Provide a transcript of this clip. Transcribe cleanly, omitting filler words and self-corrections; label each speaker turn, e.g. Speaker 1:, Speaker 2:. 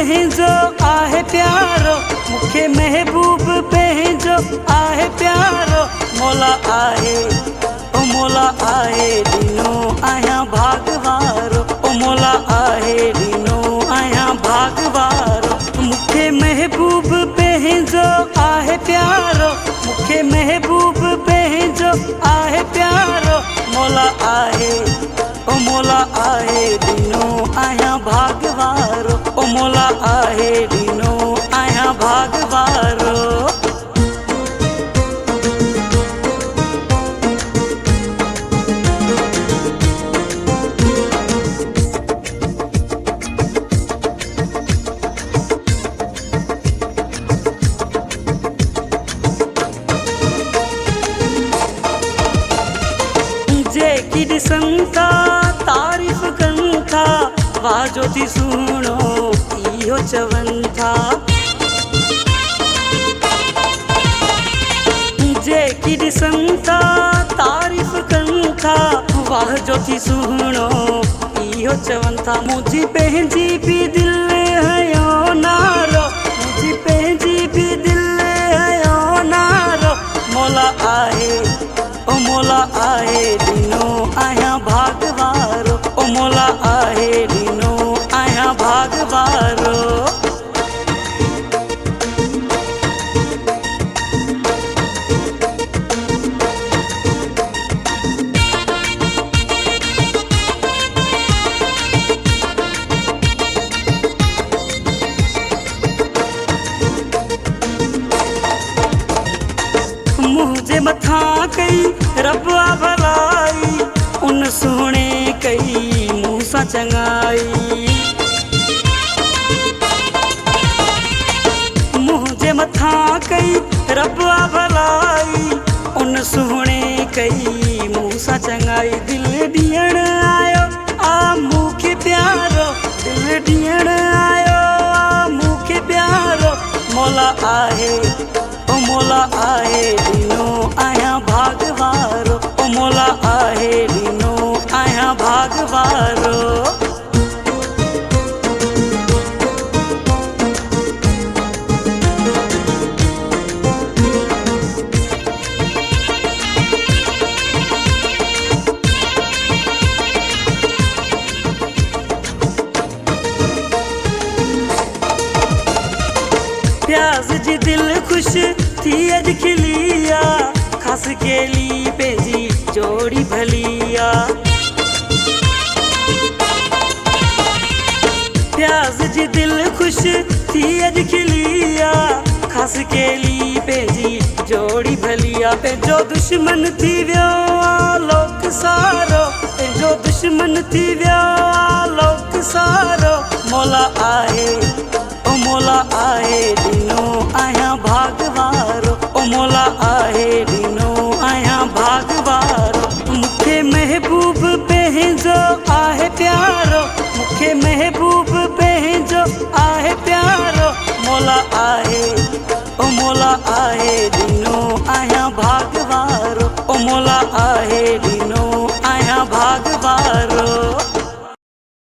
Speaker 1: पंहिंजो आहे प्यारो, मूंखे महबूब पंहिंजो आहे प्यारो। मौला आहे ओ मौला आहे ॾिनो आहियां भाग वारो, ओ मौला आहे ॾिनो आहियां भाग वारो। मूंखे महबूब पंहिंजो आहे प्यारो, मूंखे महबूब पंहिंजो आहे प्यारो। मौला आहे ओ मौला आहे ॾिनो आहियां भाग वारो, ओ मौला आहे ॾिनो आहियां भाग वारो। जेकी ॾिसनि था तारीफ़ कनि था, वाह जो थी सुहिणो इहो चवनि था। जेकी ॾिसनि था तारीफ़ कनि था, वाह जो थी सुहिणो इहो चवनि था। मुंहिंजी पंहिंजी बि दिलि हयो नारो, मुंहिंजी पंहिंजी बि दिलि हयो नारो। मौला आहे ओ मौला आहे ॾिनो आहियां भाग वारो, ओ मौला आहे ॾिनो आहियां भाग वारो। मुंहिंजे मथां कई रब भलाई, उन सुहिणे कई मूं सां चङाई। मुंहिंजे मथां कई रब भलाई, उन सुहिणे कई मूं सां चङाई। दिलि ॾियण आयो आ मूंखे प्यारो, दिलि ॾियण आयो आ मूंखे प्यारो। मौला आहे ओ मौला आहे ॾिनो आहियां भाग वारो, ओ मौला आहे ॾिनो आहियां भाग वारो। प्याज़ जी दिलि ख़ुशि थी अॼु खिली आ, ख़ासि केली पंहिंजी जोड़ी भली आ। प्याज़ जी दिलि ख़ुशि थी अॼु खिली आ, ख़ासि केली पंहिंजी जोड़ी भली आ। पंहिंजो दुश्मन थी वियो आ लोक सारो, पंहिंजो दुश्मन थी वियो आ लोक सारो। मौला आहे ओ मौला आहे ॾिनो आहियां भाग वारो, ओ मौला आहे ॾिनो आहियां भाग वारो। मूंखे महबूब पंहिंजो आहे प्यारो, मूंखे महबूब पंहिंजो आहे प्यारो। मौला आहे ओ मौला आहे ॾिनो आहियां भाग वारो, ओ मौला आहे ॾिनो आहियां भाग वारो।